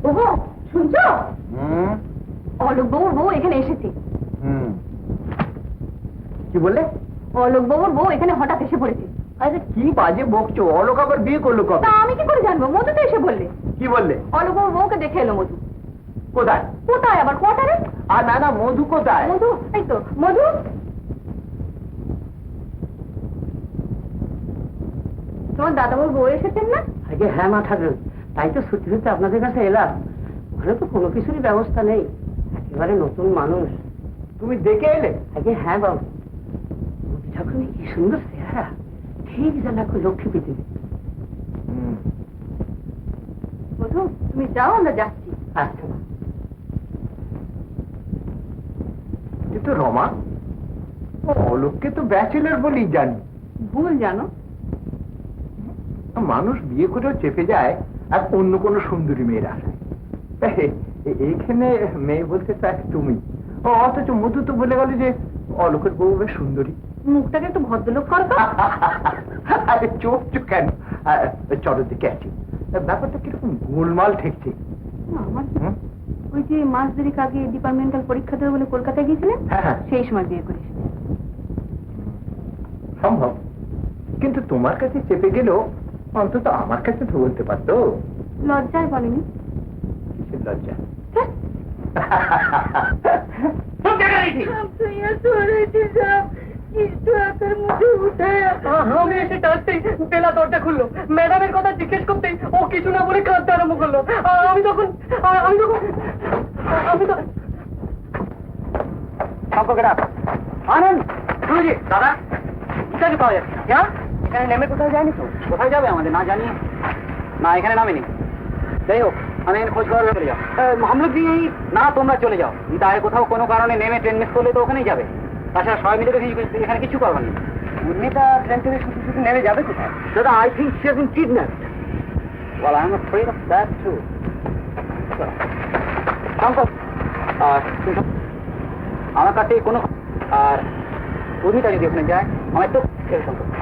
ওগো শুনছো? অলোক বাবুর বউ এখানে এসেছে। কি বললে? অলোক বাবুর বউ এখানে হঠাৎ এসে পড়েছে। আরে কি বাজে বকছো? অলোক আবার বিয়ে করলো কবে? তা আমি কি করে জানবো? মধু তো এসে বললে। কি বললে? অলোক বাবুর বউকে দেখে এলো মধু। কোথায়? কোথায় আবার? কোয়ার্টারে। আর না না, মধু কোথায়? মধু এই তো মধু। তোমার দাদাবাবুর বউ এসেছেন না? আগে হ্যাঁ মা ঠাকুর, তাই তো ছুটি হতে আপনাদের কাছে এলাম। ঘরে তো কোনো কিছুরই ব্যবস্থা নেই, একেবারে নতুন মানুষ। তুমি দেখে এলে? আগে হ্যাঁ বাবু, ঠাকুর কি সুন্দর চেহারা, ঠিক যেন এখন লক্ষ্মী পৃথিবী। মধু তুমি যাও, আমরা যাচ্ছি। আচ্ছা মা। কিন্তু রমা, অলোককে তো ব্যাচেলর বলেই জানি। ভুল জানো। মানুষ বিয়ে করেও চেপে যায় আর অন্য কোনো সুন্দরী মেয়ের আশায়। এইখানে মেয়ে বলতে চাই তুমি, অথচ মধু তো বলে গেল যে অলোকের বউ বেশ সুন্দরী। মুখটাকে একটু ভদ্রলোক করো তো। আরে চোখ চোখ কেন, চলো দিকে আছি। ব্যাপারটা কিরকম গোলমাল ঠেকছে। আমার ওই যে মাস দেরিক আগে ডিপার্টমেন্টাল পরীক্ষা দেবে বলে কলকাতায় গিয়েছিলেন, হ্যাঁ সেই সময় বিয়ে করেছে। সম্ভব, কিন্তু তোমার কাছে চেপে গেলেও অন্তত আমার কাছে তো বলতে পারতো। লজ্জায় বলেনি। কিসের লজ্জা? আমি এসে টানতেই বেলা দরজা খুললো, ম্যাডামের কথা জিজ্ঞেস করতেই ও কিছু না বলে কাঁদতে আরম্ভ করলো। আমি তখন আনন্দ শুনুজি দাদা, ইত্যাদি পাওয়া যাচ্ছে না। এখানে নেমে কোথায় যায়নি তো? কোথায় যাবে আমাদের না জানিয়ে? না এখানে নামেনি। যাই হোক, আমি খোঁজ খবর চলে যাও। হামলোক দিয়ে না, তোমরা চলে যাও। তাই কোথাও কোনো কারণে নেমে ট্রেন মিস করলে তো ওখানেই যাবে। তাছাড়া সবাই মিলে এখানে কিছু করবার নেই। উর্মিতা ট্রেন থেকে শুধু শুধু নেমে যাবে কোথায়? দাদা, I think she has been kidnapped. Well, I am afraid of that too. আমার কাছে কোনো, আর উর্মিতা যদি ওখানে যায় আমার তো সম্পর্ক।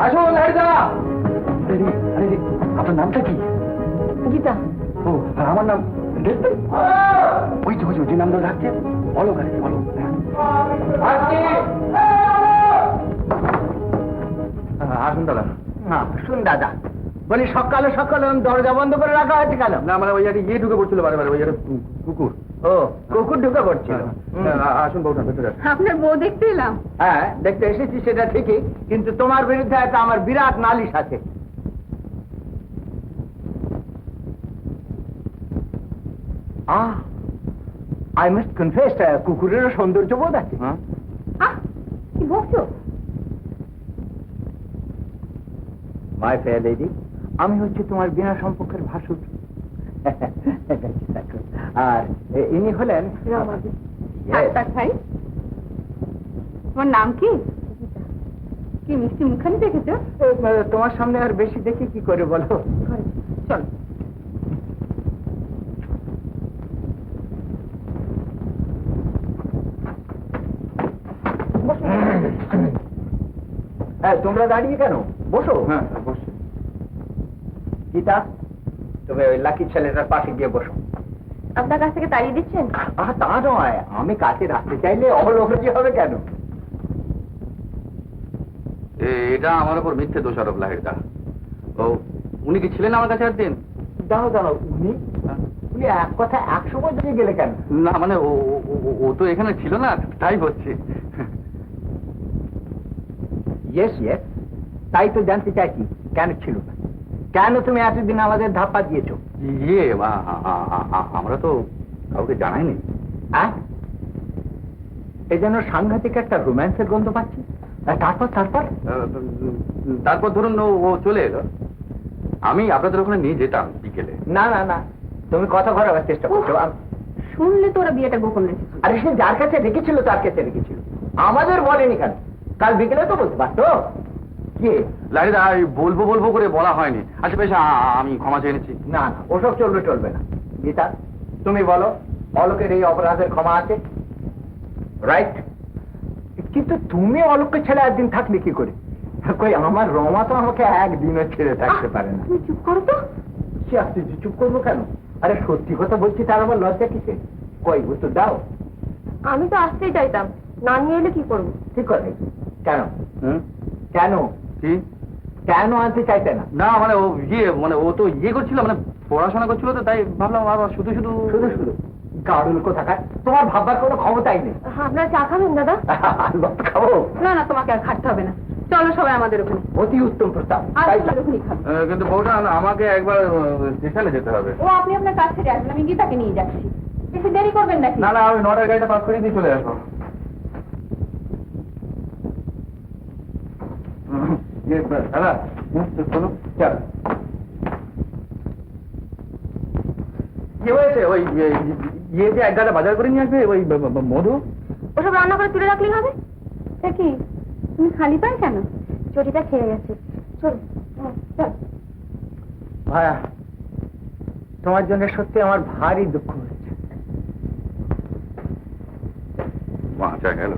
আসুন আপনার নামটা কি? গীতা। ও, আমার নাম ওই যে নামটা রাখছে বলো, গাড়ি বলো। আসুন দাদা। শুন দাদা, বলি সকালে সকালে দরজা বন্ধ করে রাখা হয়েছে কেন? না মানে ওই ইয়ে ঢুকে পড়ছিল বারে বারে, ওই কুকুর। ও, কুকুর ঢুকে পড়ছিল। আসুন বউটা ভেতরে আসুন। আপনার বউ দেখতে এলাম। হ্যাঁ, দেখতে এসেছি সেটা ঠিকই, কিন্তু তোমার বিরুদ্ধে একটা আমার বিরাট নালিশ আছে। আই মাস্ট কনফেস, কুকুরেরও সৌন্দর্য বোধ আছে। কি বকছো? মাই ফেয়ার লেডি, আমি হচ্ছে তোমার বিনা সম্পর্কের ভাসুর। আর ইনি হলেন ডাক্তার ভাই। তোমার নাম কি? কি মিষ্টি মুখখানি দেখেছো? তোমার সামনে আর বেশি দেখি কি করে বলো। চলো। তোমরা দাঁড়িয়ে কেন? বসো। হ্যাঁ বসো। গীতা, তুমি ওই লাকি ছেলেটার পাশে গিয়ে বসো। আপনার কাছ থেকে তাড়িয়ে দিচ্ছেন? তা নয়, আমি কাছে রাখতে চাইলে অহলহজি হবে কেন? এটা আমার উপর মিথ্যে দোষারোপ লাহিড়দা। ও, উনি কি ছিলেন আমার কাছে একদিন? দাঁড়াও, উনি এক কথা 100 বছর গেলে কেন? না মানে ও তো এখানে ছিল না, তাই হচ্ছে। ইয়েস ইয়েস, তাই তো জানতে চাইছি কেন ছিল না, কেন তুমি এতদিন আমাদের ধাপ্পা দিয়েছো? ইয়ে আমরা তো কাউকে জানাইনি। এই জন্য সাংঘাতিক একটা রোম্যান্সের গন্ধ পাচ্ছি। তারপর তারপর তারপর ধরুন ও চলে এলো, আমি আপনাদের ওখানে নিয়ে যেতাম বিকেলে। না না না, তুমি কথা ঘোরাবার চেষ্টা করছো। শুনলে তো ওরা বিয়েটা গোপন রেখেছে। আরে সে যার কাছে রেখেছিল তার কাছে রেখেছিল, আমাদের বলেনি কেন? কাল বিকেলে তো বলতে পারতো। কে লাহিদা বলবো বলবো করে বলা হয়নি। আচ্ছা বেশ, আমি ক্ষমা চেয়ে নিচ্ছি। না না, ওসব চলবে না। গীতা, তুমি বলো অলোকের এই অপরাধের ক্ষমা আছে? রাইট। কিন্তু তুমি অলোককে ছেড়ে একদিন থাকলে কি করে? কই আমার রমা তো আমাকে একদিনও ছেড়ে থাকতে পারে না। তুমি চুপ করো তো। সে আপনি চুপ করবো কেন? আরে সত্যি কথা বলছি, তার আবার লজ্জা কিসে? কই উত্তর দাও। আমি তো আসতেই চাইতাম, না নিয়ে এলে কি করবো? ঠিক করে। কেন কেন কি? কেন আনতে চাইতে না? না মানে ও ও তো করছিল, মানে পড়াশোনা করছিল, তো তাই ভাবলাম আবার শুধু শুধু শুধু শুধু গাড়ুল কোথাকার, তোমার ভাববার কোনো ক্ষমতাই নেই। আপনারা চা খাবেন দাদা? আলবাত খাবো। না না, তোমাকে আর খাটতে হবে না, চলো সবাই আমাদের ওখানে। অতি উত্তম প্রস্তাব। আর তাই আমাদের ওখানেই খাবো। কিন্তু বউটা আমাকে একবার স্টেশনে যেতে হবে। ও আপনি আপনার কাজ ছেড়ে আসবেন, আমি গীতাকে নিয়ে যাচ্ছি। বেশি দেরি করবেন নাকি? না না, আমি 9টার গাড়িটা পাস করে দিয়ে চলে আসবো। দাদা শোনো, চল। কি হয়েছে? ওই যে এক গাড়ি বাজার করে নিয়ে আসবে, ওই মধু। ওসব রান্না করে তুলে রাখলেই হবে। তা কি তুমি খালি পাই কেন? চটিটা খেয়ে গেছে। চল চল। ভায়া, তোমার জন্য সত্যি আমার ভারী দুঃখ হয়েছে। বাঁচা গেল।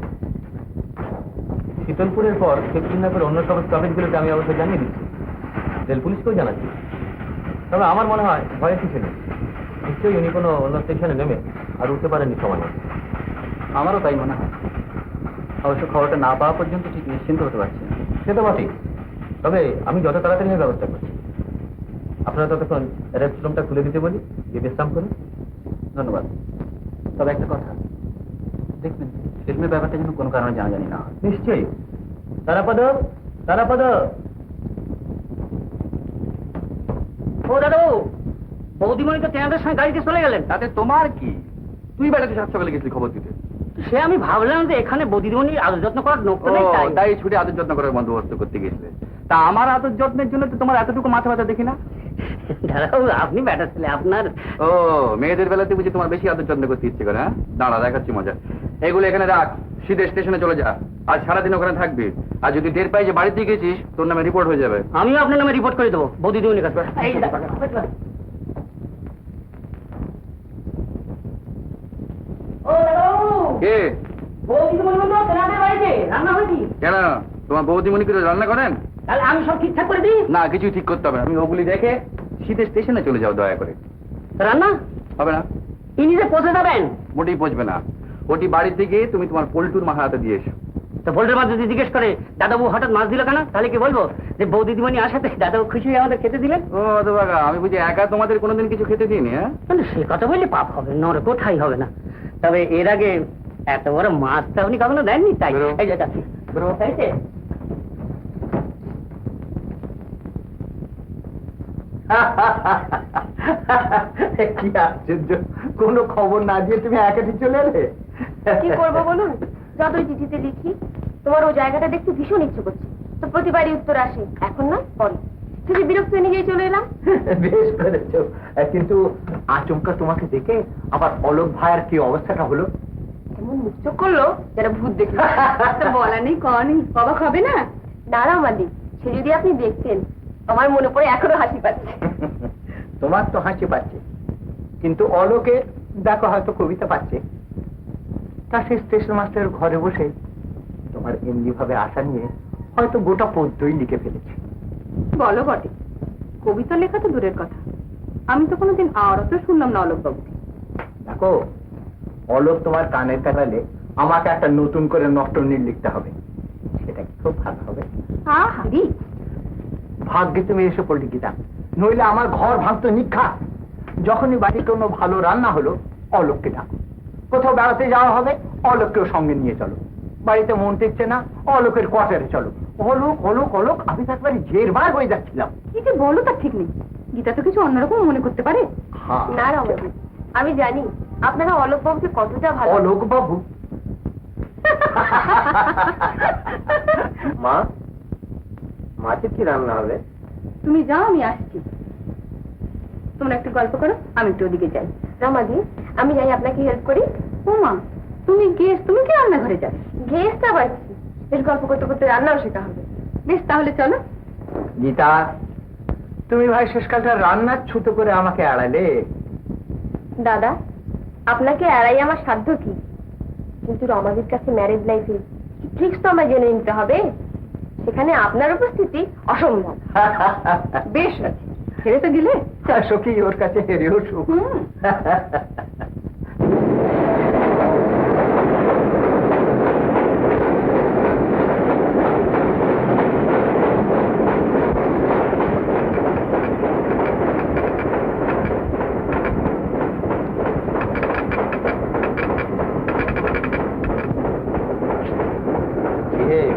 শীতলপুরের পর কিডন্যাপের অন্য সব স্টপেজগুলোকে আমি অবশ্য জানিয়ে দিচ্ছি, রেল পুলিশকেও জানাচ্ছি। তবে আমার মনে হয় ভয়ের কিছু নেই, নিশ্চয়ই উনি কোনো অন্য স্টেশনে নেমে আর উঠতে পারেননি সময় মতো। আমারও তাই মনে হয়। অবশ্য খবরটা না পাওয়া পর্যন্ত ঠিক নিশ্চিন্ত হতে পারছি না। সে তো বটেই, তবে আমি যত তাড়াতাড়ি ব্যবস্থা করছি। আপনারা ততক্ষণ রেস্টরুমটা খুলে দিতে বলি, গিয়ে বিশ্রাম করুন। ধন্যবাদ। তবে একটা কথা, দেখবেন সেদিনের ব্যাপারটা যেন কোনো কারণে জানাজানি না হয়। নিশ্চয়ই। তারাপদ, তারাপদ। ও দাদু, বৌদিমণি তো তেনাদের সঙ্গে গাড়িতে চলে গেলেন। তাতে তোমার কি? তুই বেড়াতে সাত সকালে গেছিলি খবর দিতে। সে আমি ভাবলাম যে এখানে বৌদিমণির আদর যত্ন করার নৌকো নেই, তাই ছুটে আদর যত্ন করার বন্দোবস্ত করতে গেছিলে। তা আমার আদর যত্নের জন্য তো তোমার এতটুকু মাথা ব্যথা দেখি না। দাদাবাবু আপনি ব্যাটা ছেলে, আপনার ও মেয়েদের বেলাতে বুঝি তোমার বেশি আদর যত্ন করতে ইচ্ছে করে? হ্যাঁ, দাঁড়া দেখাচ্ছি মজা। এগুলো এখানে রাখ, সিধে স্টেশনে চলে যা। আর সারাদিন ওখানে থাকবি। আর যদি টের পাই যে বাড়িতে গেছিস, তোর নামে রিপোর্ট হয়ে যাবে। আমিও আপনার নামে রিপোর্ট করে দেবো বৌদিমণির কাছে। কে? বৌদিমণি বলবো তেনাদের বাড়িতে রান্না হয়েছি। কেন, তোমার বৌদিমণি কি রান্না করেন? তাহলে আমি সব ঠিকঠাক করে দিই। না, কিছুই ঠিক করতে হবে না। আমি ওগুলি দেখে সিধে স্টেশনে চলে যাও দয়া করে। রান্না হবে না? ইনি যে পৌঁছে যাবেন। মোটেই পচবে না। ওটি বাড়িতে গিয়ে তুমি তোমার পল্টুর মাথা হাতে দিয়ে এসো। তো ভোল্টের মাঝে যদি জিজ্ঞেস করে দাদাবু হঠাৎ মাছ দিল কেন, তাহলে কি বলবো যে বৌদিদিমণি আসাতে দাদাবু খুশি হয়ে আমাদের খেতে দিলেন? ও তো বাবা, আমি বুঝি একা তোমাদের কোনোদিন কিছু খেতে দিইনি। হ্যাঁ, কিন্তু সে কথা বললে পাপ হবে, নরে কোথায় হবে না। তবে এর আগে এত বড় মাছটা উনি কখনো দেননি, তাই বেরো। এই যে যাচ্ছি। তাইতে? কি আশ্চর্য, কোনো খবর না দিয়ে তুমি একাটি চলে এলে। কি করবো বলুন, যতই চিঠিতে লিখি তোমার ও জায়গাটা দেখতে ভীষণ ইচ্ছে করছে, তো প্রতিবারই উত্তর আসে এখন না পরে। যদি বিরক্ত হয়ে নিজেই চলে এলাম। বেশ করেছো, কিন্তু আচমকা তোমাকে দেখে আবার অলোক ভাইয়ের কি অবস্থাটা হলো? এমন মুখ চোখ করলো যারা ভূত দেখলো। বলা নেই কওয়া নেই, অবাক হবে না? দাঁড়াও মালিক, সে যদি আপনি দেখতেন, আমার মনে পড়ে এখনো হাসি পাচ্ছে। তোমার তো হাসি পাচ্ছে, কিন্তু অলোকের দেখো হয়তো কবিতা পাচ্ছে। তা সেই স্টেশন মাস্টারের ঘরে বসে তোমার এমনি ভাবে আশা নিয়ে হয়তো গোটা পদ্যই লিখে ফেলেছে। বলো বটে, কবিতা লেখা তো দূরের কথা, আমি তো কোনোদিন আওড়াতেও শুনলাম না অলোক বাবু। দেখো, অলোক তোমার কানের কানালে আমাকে একটা নতুন করে নটনীর লিখতে হবে, সেটা কি খুব ভালো হবে? হারি ভাগ্যে তুমি এসে পড়লি গীতা, নইলে আমার ঘর ভাঙতো নিক্ষাত। যখনই বাড়ি কোনো ভালো রান্না হলো, অলোককে ডাকো। কোথাও বেড়াতে যাওয়া হবে, অলোককেও সঙ্গে নিয়ে চলো। বাড়িতে মন টেকছে না, অলোকের কোয়ার্টারে চলো। অলোক অলোক অলোক, আমি তো একবারে জেরবার হয়ে যাচ্ছিলাম। কি যে বলো তার ঠিক নেই, গীতা তো কিছু অন্যরকম মনে করতে পারে। হ্যাঁ। না রামাজি, আমি জানি আপনারা অলোক বাবুকে কতটা ভালো। অলোক বাবু? মা, মাছের কি রান্না হবে? তুমি যাও, আমি আসছি। তোমরা একটু গল্প করো, আমি একটু ওদিকে যাই। রামাজি, আমি যাই আপনাকে হেল্প করি। ও মা, তুমি গেস্ট, তুমি কি রান্নাঘরে যাও? গেস্ট আবার বেশ গল্প করতে করতে রান্নাও শেখা হবে। বেশ, তাহলে চলো। গীতা, তুমি ভাই শেষকালটা রান্নার ছুতো করে আমাকে এড়ালে। দাদা, আপনাকে এড়াই আমার সাধ্য কি? কিন্তু আমাদের কাছে ম্যারেজ লাইফে ট্রিক্স তো আমায় জেনে নিতে হবে। সেখানে আপনার উপস্থিতি অসম্ভব। বেশ আছে, হেরে তো গেলে সখী, ওর কাছে হেরেও সুখ।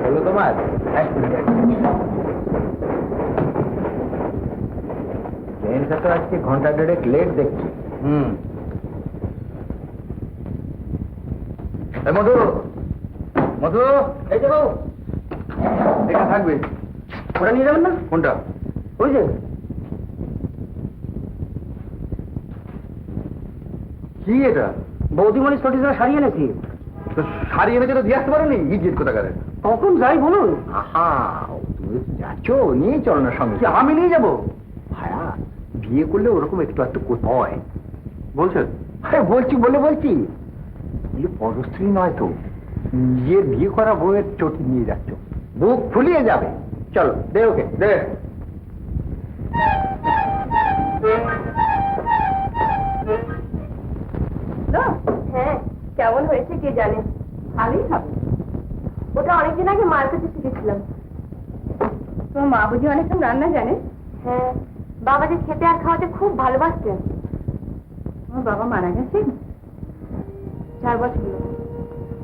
হলো তোমার? ট্রেনটা তো আজকে ঘন্টা দেড়েক লেট দেখছি। মধু, মধু, এই যে বাবু, এখানে থাকবে। ওটা নিয়ে যাবেন না? কোনটা? ওই যে কি এটা? বৌদিমণি স্টডিজরা শাড়ি এনেছি। তো শাড়ি এনেছে তো দিয়ে আসতে পারোনি? ইডিয়েট কোথাকারে। কখন যাই বলুন? আহা, তুমি যাচ্ছ, নিয়ে চলো না সঙ্গে। কি আমি নিয়ে যাবো? ভায়া, বিয়ে করলে ওরকম একটু একটু করতে হয়। বলছেন? আরে বলছি বলছি পরস্ত্রী নয় তো, নিজের বিয়ে করা বউয়ের চটি নিয়ে যাচ্ছ, বুক ফুলিয়ে যাবে। চলো, দে ওকে, দে। হ্যাঁ, কেমন হয়েছে কে জানে। ভালোই হবে। ওটা অনেকদিন আগে মার কাছে শিখেছিলাম। তোমার মা বুঝি অনেক রান্না জানে? হ্যাঁ, বাবা যে খেতে আর খাওয়াতে খুব ভালোবাসতেন। তোমার বাবা মারা গেছে 4 বছর হলো।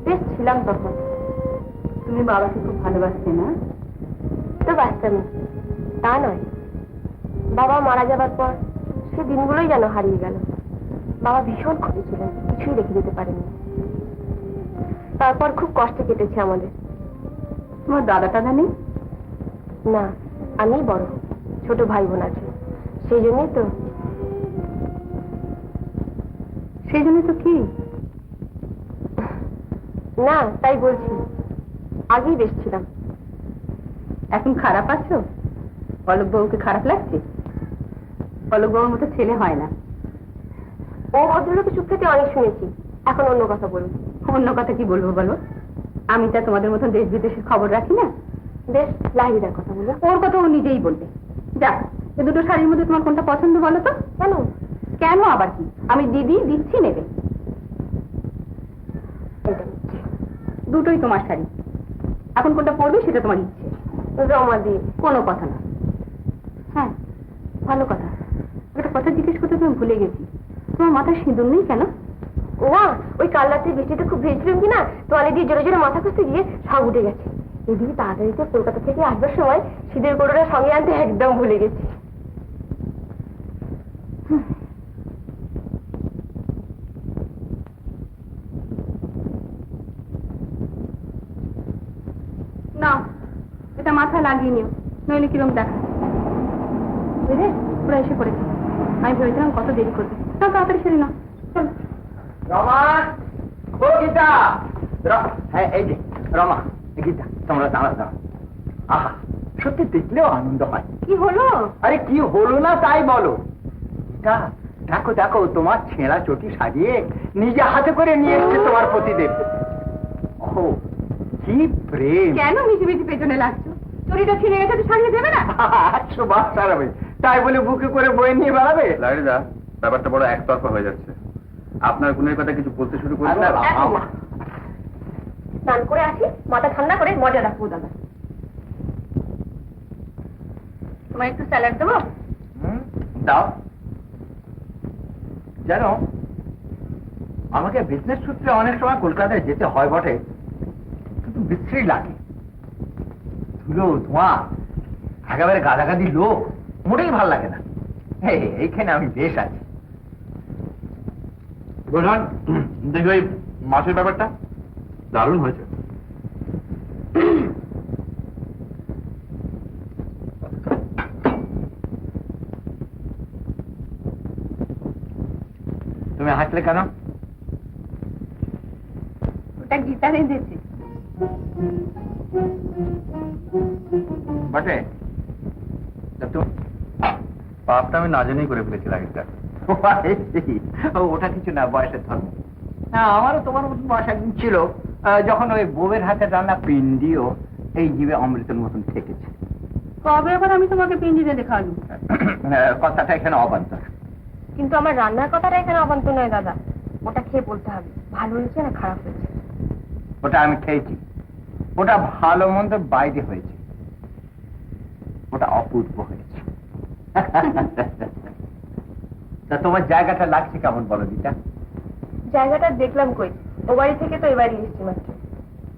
বেশ ছিলাম তখন। তুমি বাবাকে খুব ভালোবাসতে না? তো বাঁচতাম, তা নয়। বাবা মারা যাবার পর সে দিনগুলোই যেন হারিয়ে গেল। বাবা ভীষণ ক্ষতি ছিলেন, কিছুই রেখে যেতে পারেনি। তারপর খুব কষ্টে কেটেছে আমাদের। তোমার দাদা টাদা নেই? না, আমি বড়, ছোট ভাই বোন আছে। সেই জন্যই তো কি না, তাই বলছি, আগেই বেশ ছিলাম। এখন খারাপ আছো? পলক বউকে খারাপ লাগছে? পলক বউর মতো ছেলে হয় না। ও ভদ্রলোকে চুপ থেকে অনেক শুনেছি। এখন অন্য কথা বলুন। অন্য কথা কি বলবো বলো? আমি তা তোমাদের মতন দেশ বিদেশের খবর রাখি না। বেশ, লাহিদার কথা বলো। ওর কথা ও নিজেই বলবে। যাক, এ দুটো শাড়ির মধ্যে তোমার কোনটা পছন্দ বলো তো? কেন? কেন আবার কি? আমি দিদি দিচ্ছি, নেবে। দুটোই তোমার শাড়ি। এখন কোনটা পরবে সেটা তোমার ইচ্ছে। রমা দি, কোনো কথা না। হ্যাঁ, ভালো কথা। একটা কথা জিজ্ঞেস করতে তুমি ভুলে গেছি, তোমার মাথায় সিঁদুর নেই কেন? ওয়া, ওই কাল রাত্রে বৃষ্টিতে খুব ভেজছিলাম কিনা, তোয়ালে দিয়ে জোরে জোরে মাথা খুঁজতে গিয়ে সব উঠে গেছে। এদিকে তাড়াতাড়ি তো কলকাতা থেকে আসবার সময় শীতের কোটোটা সঙ্গে আনতে একদম ভুলে গেছি। না, এটা মাথায় লাগিয়ে নিও, নইলে কিরম দেখা। বুঝলে, পুরো এসে পড়েছে। আমি ভেবেছিলাম কত দেরি করবে। না, তাড়াতাড়ি সেরে নাও। চলো। রমা, ও গীতা। হ্যাঁ, এই যে রমা, গীতা, তোমরা দাঁড়া। আহা, সত্যি দেখলেও আনন্দ হয়। কি হলো? আরে কি হলো না তাই বলো। গীতা, দেখো দেখো, তোমার ছেঁড়া চটি সাজিয়ে নিজে হাতে করে নিয়ে এসছে তোমার পতিদেব। ও কি প্রেম! কেন মিটি মিটি পেছনে লাগছো? চুরিটা ছিঁড়ে গেছে তো সারিয়ে দেবে না? 100 বার সারাবে, তাই বলে বুকে করে বয়ে নিয়ে বেড়াবে? লাইদা, ব্যাপারটা বড় একতরফা হয়ে যাচ্ছে। আপনার গুণের কথা কিছু বলতে শুরু করলে স্নান করে আসি, মাথা ঠান্ডা করে মজা রাখবো। দাদা, তোমার একটু স্যালাড দেবো? দাও। জানো, আমাকে বিজনেস সূত্রে অনেক সময় কলকাতায় যেতে হয় বটে, কিন্তু বিশ্রী লাগে। ধুলো ধোঁয়া, একেবারে গাদাগাদি লোক, মোটেই ভাল লাগে না। এইখানে আমি বেশ আছি। বুঝলেন, দেখি ওই মাছের ব্যাপারটা দারুণ হয়েছে। তুমি হাসলে কেন? ওটা গীতা রেঁধেছে। বটে তা তুমি পাপটা আমি না জেনেই করে ফেলেছি আগেরটা। ওটা কিছু না, বয়সের ধর্ম। হ্যাঁ, আমারও তোমার মতন বয়স একদিন ছিল, যখন ওই বউয়ের হাতে রান্না পিন্ডিও এই জীবে অমৃতের মতন থেকেছে। কবে আবার আমি তোমাকে পিঞ্জিতে দেখালু? কথাটা এখানে অবান্তর। কিন্তু আমার রান্নার কথাটা এখানে অবান্তর নয় দাদা, ওটা খেয়ে বলতে হবে ভালো হয়েছে না খারাপ হয়েছে। ওটা আমি খেয়েছি, ওটা ভালো মন্দ বাইরে হয়েছে, ওটা অপূর্ব হয়েছে। তা তোমার জায়গাটা লাগছে কেমন বলো দিটা? জায়গাটা দেখলাম কই, ও বাড়ি থেকে তো এবারই এসছি মাত্র।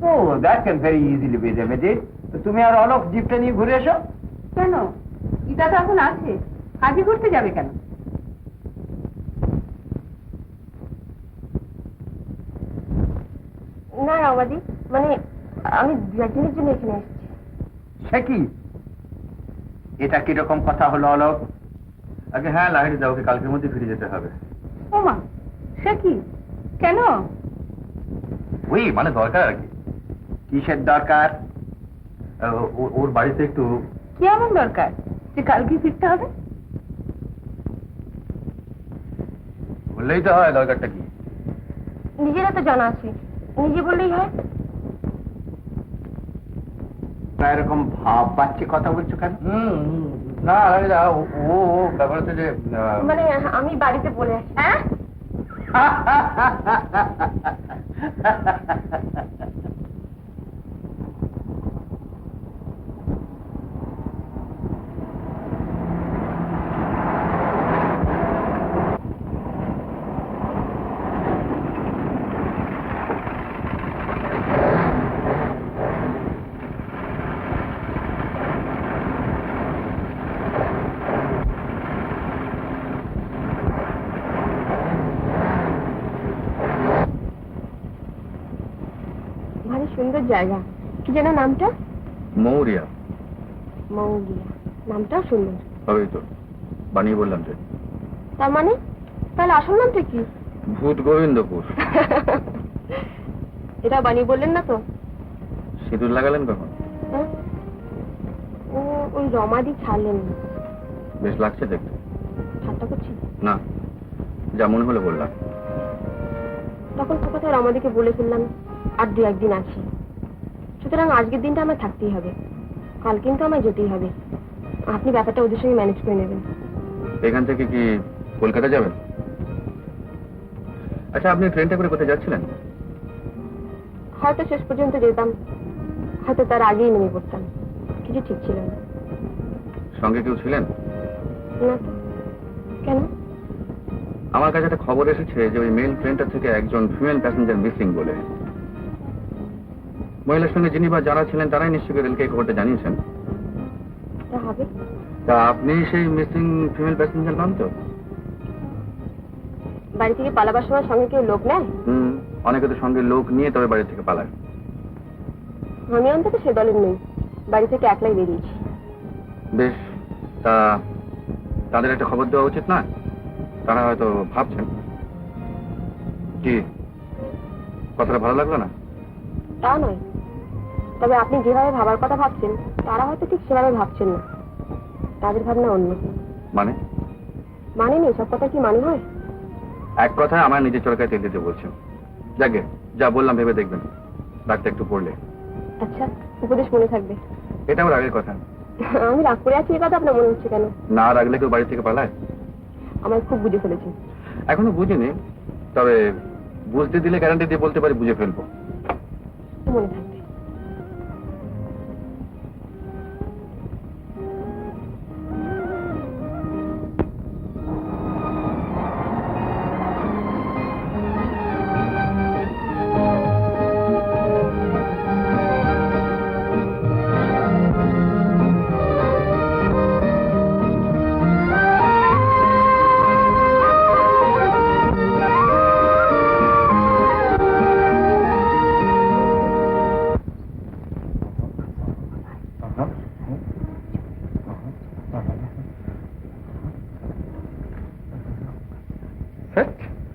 Oh that can very easily be remedied. তুমি আর অলোক জিপটা নিয়ে ঘুরে এসো। কেন, গীতা তো এখন আছে, কাজে করতে যাবে কেন? না রামাদি, মানে আমি দু একদিনের জন্য এখানে এসেছি। সে কি, এটা কিরকম কথা হলো অলোক? আগে হ্যাঁ লাহিড়ি দাও, ওকে কালকের মধ্যে ফিরে যেতে হবে। ও মা, সে কি, কেন? ওই মানে দরকার আর কি। কিসের দরকার? ওর বাড়িতে একটু কি এমন দরকার যে কালকে ফিরতে হবে? বললেই তো হয় দরকারটা কি। নিজেরা তো জানা আছে, নিজে বললেই হয়। তা এরকম ভাব পাচ্ছে কথা বলছো কেন? না লাহিড়ি দাও, ও ব্যাপার হচ্ছে যে মানে আমি বাড়িতে বলে আসি। হ্যাঁ, ভারী সুন্দর জায়গা। কি যেন নামটা? মৌরিয়া। মৌগিয়া, নামটাও সুন্দর। হবেই তো, বানিয়ে বললাম যে। তার মানে তাহলে আসল নামটা কি? ভূত গোবিন্দপুর। এটা বানিয়ে বললেন না তো? সিঁদুর লাগালেন কখন? হ্যাঁ? ও ওই রমাদি ছাড়লেন না। বেশ লাগছে দেখতে। ঠাট্টা করছি না, যা মনে হলো বললাম। তখন সে কথা রমাদিকে বলে ফেললাম আর দু একদিন আছি, সুতরাং আজকের দিনটা আমার থাকতেই হবে, কাল কিন্তু আমায় যেতেই হবে। আপনি ব্যাপারটা ওদের সঙ্গে ম্যানেজ করে নেবেন। এখান থেকে কি কলকাতা যাবেন? আচ্ছা, আপনি ট্রেনটা করে কোথায় যাচ্ছিলেন? হয়তো শেষ পর্যন্ত যেতাম, হয়তো তার আগেই নেমে পড়তাম, কিছু ঠিক ছিল না। সঙ্গে কেউ ছিলেন? না তো, কেন? আমার কাছে একটা খবর এসেছে যে ওই মেল ট্রেনটা থেকে একজন ফিমেল প্যাসেঞ্জার মিসিং বলে। মহিলার সঙ্গে যিনি বা যারা ছিলেন তারাই নিশ্চয়ই রেলকে এই খবরটা জানিয়েছেন। তা হবে। তা আপনি সেই মিসিং ফিমেল প্যাসেঞ্জার নন তো? বাড়ি থেকে পালাবার সময় সঙ্গে কেউ লোক নেয়? অনেকে তো সঙ্গে লোক নিয়ে তবে বাড়ি থেকে পালায়। আমি অন্তত সে দলের নেই, বাড়ি থেকে একলাই বেরিয়েছি। বেশ, তা তাদের একটা খবর দেওয়া উচিত না? তারা হয়তো ভাবছেন। কি কথাটা ভালো লাগলো না? তা নয়, তবে আপনি যেভাবে ভাবার কথা ভাবছেন তারা হয়তো ঠিক সেভাবে ভাবছেন না, তাদের ভাবনা অন্য। মানে নেই, সব কথা কি মানে হয়? এক কথা আমার নিজের চরকায় তেল দিতে বলছেন। যাকে যা বললাম ভেবে দেখবেন, ডাক্তার একটু পড়লে। আচ্ছা, উপদেশ মনে থাকবে। এটা আমার আগের কথা। আমি রাগ করে আছি, এ কথা আপনার মনে হচ্ছে কেন? না রাখলে কেউ বাড়ি থেকে পালায়? আমার খুব বুঝে ফেলেছি। এখনো বুঝিনি, তবে বুঝতে দিলে গ্যারান্টি দিয়ে বলতে পারি বুঝে ফেলবো। মনে থাকবে।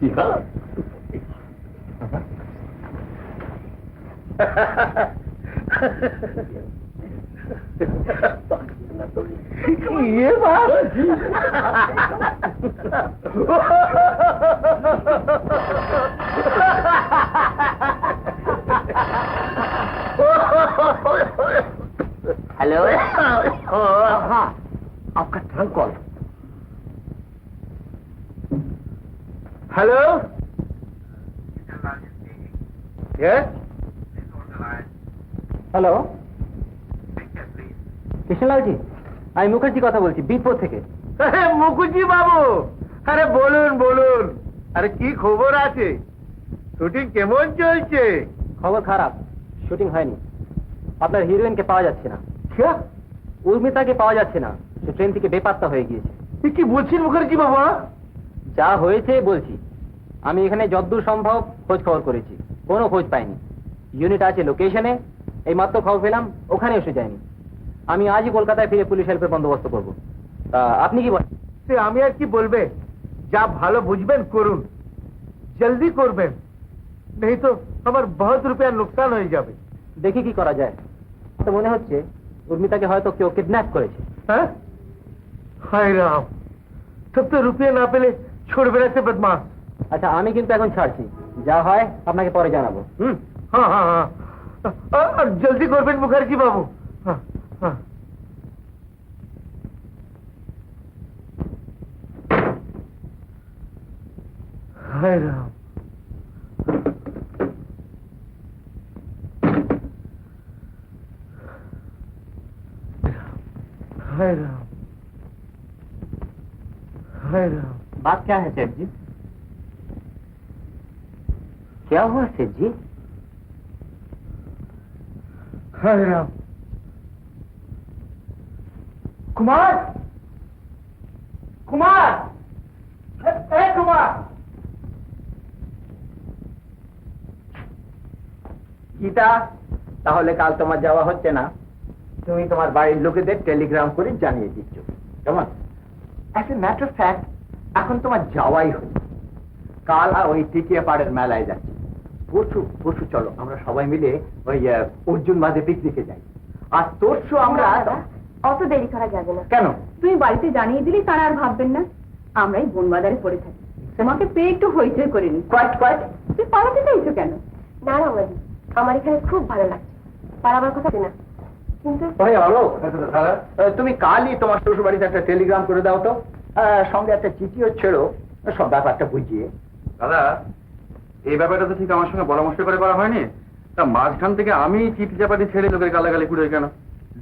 Yeah. ये बात हेलो हाँ आपका trunk call hello yes hello Krishnalalji আমি মুখার্জি কথা বলছি বীরপুর থেকে। মুকুজি বাবু আরে বলুন বলুন আরে কি খবর আছে শুটিং কেমন চলছে খবর খারাপ, শুটিং হয়নি। আপনার হিরোইনকে পাওয়া যাচ্ছে না, উর্মিতাকে পাওয়া যাচ্ছে না, সে ট্রেন থেকে বেপাত্তা হয়ে গিয়েছে। কি বলছেন মুখার্জি বাবা? যা হয়েছে বলছি। আমি এখানে যতদূর সম্ভব খোঁজ খবর করেছি, কোনো খোঁজ পাইনি। ইউনিট আছে লোকেশনে, এই মাত্র খবর পেলাম, ওখানে এসে যায়নি। আমি আজই কলকাতায় ফিরে পুলিশ হেল্পের বন্দোবস্ত করব। তা আপনি কি বলেন? সে আমি আর কি বলবে, যা ভালো বুঝবেন করুন, জলদি করবেন, নেই তো আমার বহুত রুপিয়া নুকসান হয়ে যাবে। দেখি কি করা যায়। তো মনে হচ্ছে উর্মিতাকে হয়তো কেউ কিডন্যাপ করেছে। হ্যাঁ হায় রাম, তব তো রুপিয়া না পেলে ছড়বে না সে বদমাশ। আচ্ছা আমি কিন্তু এখন ছাড়ছি, যা হয় আপনাকে পরে জানাবো। হ্যাঁ হ্যাঁ হ্যাঁ আর জলদি করবেন মুখার্জি বাবু। হ্যাঁ হ্যাঁ হায় রাম, हाय राम हाय राम। बात क्या है सेठ जी? क्या हुआ सेठ जी? हाय राम। कुमार कुमार ए कुमार, গীতা তাহলে কাল তোমার যাওয়া হচ্ছে না, তুমি তোমার বাড়ির লোকেদের টেলিগ্রাম করে জানিয়ে দিচ্ছ কেমন? As a matter of fact এখন তোমার যাওয়াই হচ্ছে। কাল ওই টিকিয়া পাড়ের মেলায় যাচ্ছি, পরশু পরশু চলো আমরা সবাই মিলে ওই অর্জুন বাঁধে পিকনিকে যাই। আর তরশু আমরা অত দেরি করা যাবে না। কেন? তুমি বাড়িতে জানিয়ে দিলে তারা আর ভাববেন না আমরাই বনবাজারে পড়ে থাকি। তোমাকে পেয়ে একটু হইচই করিনি। Quite quite. তুই পালাতে চাইছো কেন? না রামাজি, আমার এখানে খুব ভালো লাগছে, পালাবার কথা না। কিন্তু ভাই আলো তুমি কালই তোমার শ্বশুর বাড়িতে একটা টেলিগ্রাম করে দাও তো, সঙ্গে একটা চিঠিও ছেড়ো, সব ব্যাপারটা বুঝিয়ে। দাদা এই ব্যাপারটা তো ঠিক আমার সঙ্গে পরামর্শ করে করা হয়নি, তা মাঝখান থেকে আমি চিঠি চাপাটি ছেড়ে লোকের গালাগালি করে কেন?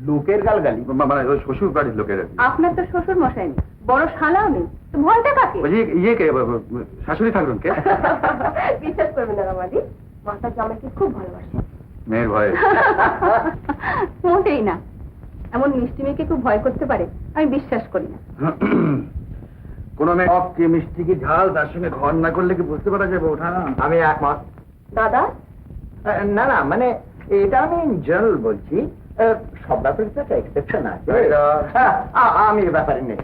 লোকের গালগালি মানে ওই শ্বশুর বাড়ির লোকের আর কি। আপনার তো শ্বশুর মশাই নেই, বড় শালাও নেই, তো ভয়টা কাকে? ওই যে ইয়ে কে শাশুড়ি থাকবেন কে? বিশ্বাস করবেন না রামাজি, মাস্টার জামাইকে খুব ভালোবাসে। মেয়ের ভয়ে? মোটেই না, এমন মিষ্টি মেয়েকে খুব ভয় করতে পারে আমি বিশ্বাস করি না। কোন মেয়ে টক কি মিষ্টি কি ঝাল তার সঙ্গে ঘর না করলে কি বুঝতে পারা যাবে ওঠা? আমি একমত। দাদা না না মানে এটা আমি জেনারেল বলছি, সব ব্যাপারে তো একটা এক্সেপশন আছে। আমি এ ব্যাপারে নেই।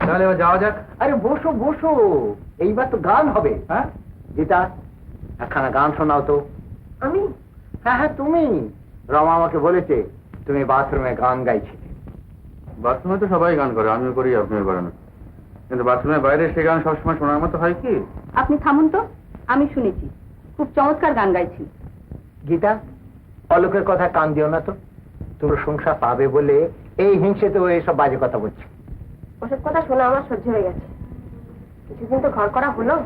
তাহলে এবার যাওয়া যাক। আরে বসো বসো, এইবার তো গান হবে। হ্যাঁ গীতা একখানা গান শোনাও তো। আমি? হ্যাঁ হ্যাঁ তুমি। রমা আমাকে বলেছে তুমি বাথরুমে গান গাইছিলে। বাথরুমে তো সবাই গান করে, আমিও করি, আপনিও করেন, কিন্তু বাথরুমের বাইরে সে গান সবসময় শোনার মতো হয় কি? আপনি থামুন তো, আমি শুনেছি খুব চমৎকার গান গাইছি। গীতা অলোকের কথা কান দিও না তো, তোর সংসার পাবে বলে এই হিংসেতে ও এসব বাজে কথা বলছে। ওসব কথা শোনা আমার সহ্য হয়ে গেছে, কিছুদিন তো ঘর করা হলো।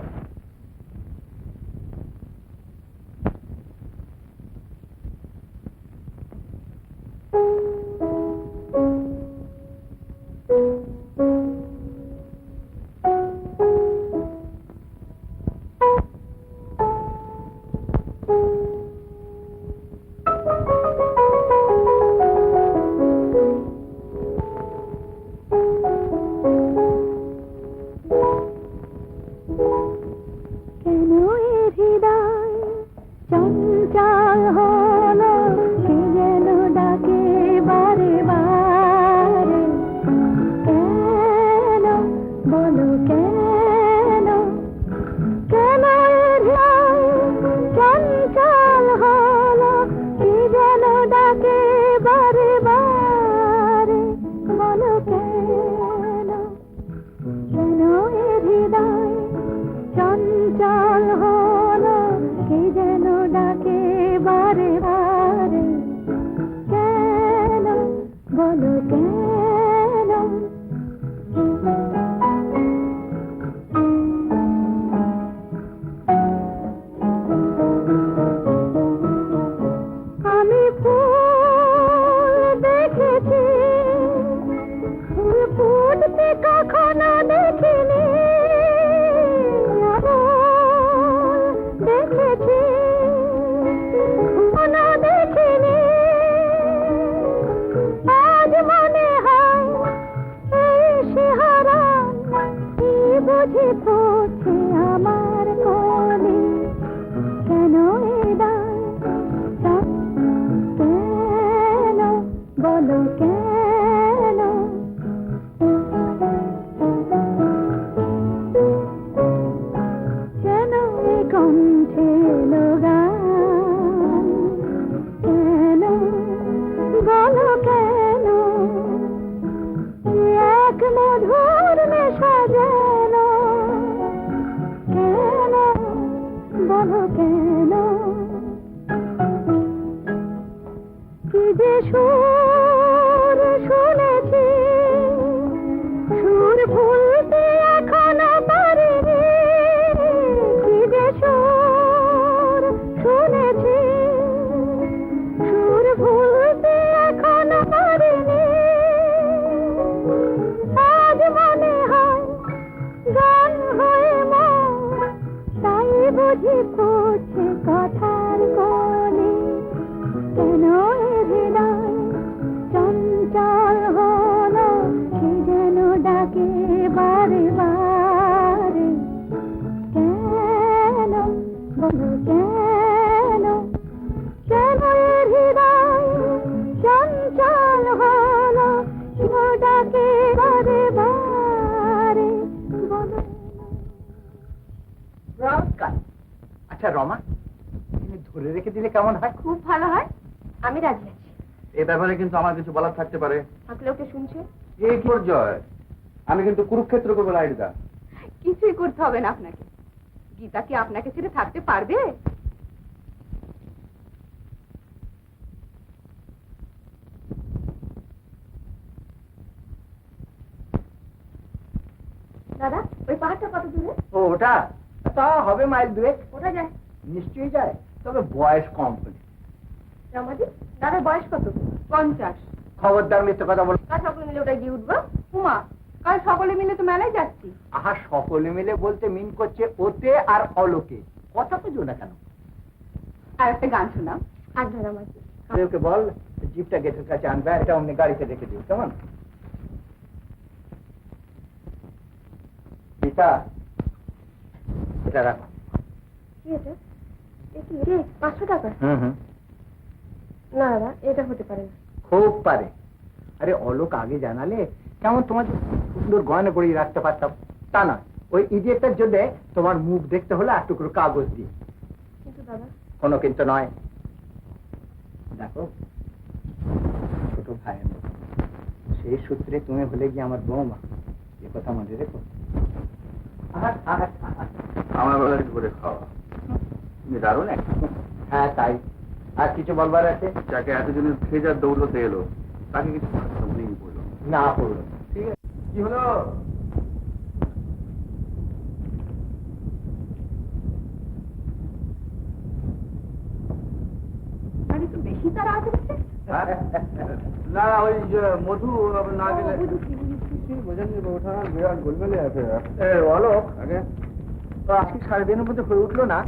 সুর শুনেছি, সুর ভুলতে এখনো পারিনি, কি যে সুর শুনেছি, সুর ভুলতে এখনো পারিনি। আজ মনে হয় গান হয়ে মন, তাই বুঝি পড়ছে কথার কলি। কেন এ হৃদয় চঞ্চল হলো, সে যেন ডাকে বারে বারে। কেন বলো কেন, কেন এ হৃদয় চঞ্চল হলো, সে ডাকে বারে বারে। বলো নমস্কার। আচ্ছা রমা, তুমি ধরে রেখে দিলে কেমন হয়? খুব ভালো হয়, আমি রাজি আছি। এ ব্যাপারে কিন্তু আমার কিছু বলার থাকতে পারে। থাকলে ওকে শুনছে, এই কি জয়, আমি কিন্তু কুরুক্ষেত্র করবো লাইটদা। কিছুই করতে হবে না আপনাকে। গীতা কি আপনাকে ছেড়ে থাকতে পারবে? দাদা, ওই পাহাড়টা কত দূরে? ও ওটা তা হবে মাইল দুয়েক। ওটা যায় নিশ্চয়ই যায়, তবে বয়স কম হলে। রমাদি, দাদার বয়স কত? 50। খবরদার মিথ্যে কথা বল। কাল সকলে মিলে ওটা গিয়ে উঠবো। উমা, কাল সকলে মিলে তো মেলায় যাচ্ছি। আহা, সকলে মিলে বলতে মিন করছে ওতে আর অলোকে। কথা বুঝো না কেন? আর একটা গান শোনাও। আর রমাদি, ওকে বল জিপটা গেটের কাছে আনবে, এটা অমনি গাড়িতে রেখে দিও, কেমন? গীতা, এটা রাখো। কি এটা? এ কি? 500 টাকা? হুম, না দাদা, এটা হতে পারে না। খুব পারে। আরে অলোক আগে জানালে কেমন তোমার সুন্দর গয়না পরিয়ে রাখতে পারতাম। তা না, ওই ইডিয়েটটার জন্য তোমার মুখ দেখতে হলো এক টুকরো কাগজ দিয়ে। কিন্তু দাদা, কোনো কিন্তু নয়। দেখো, ছোট ভাই আমি, সেই সূত্রে তুমি হলে গিয়ে আমার বৌমা, এ কথা মনে রেখো। আমার বেলা একটু করে খাওয়া, তুমি দারুণ এক। হ্যাঁ তাই। আর কিছু বলবার আছে? যাকে এতদিনের ফেজার দৌড়তে এলো, তাকে কিছু মনেই বললো না পড়লো। ঠিক আছে, কি হলো? মানে তো বেশি তারা আছে বুঝতে? না, ওই যে মধু না গেলে অলোক, আজকে 10:30 মধ্যে হয়ে উঠলো না।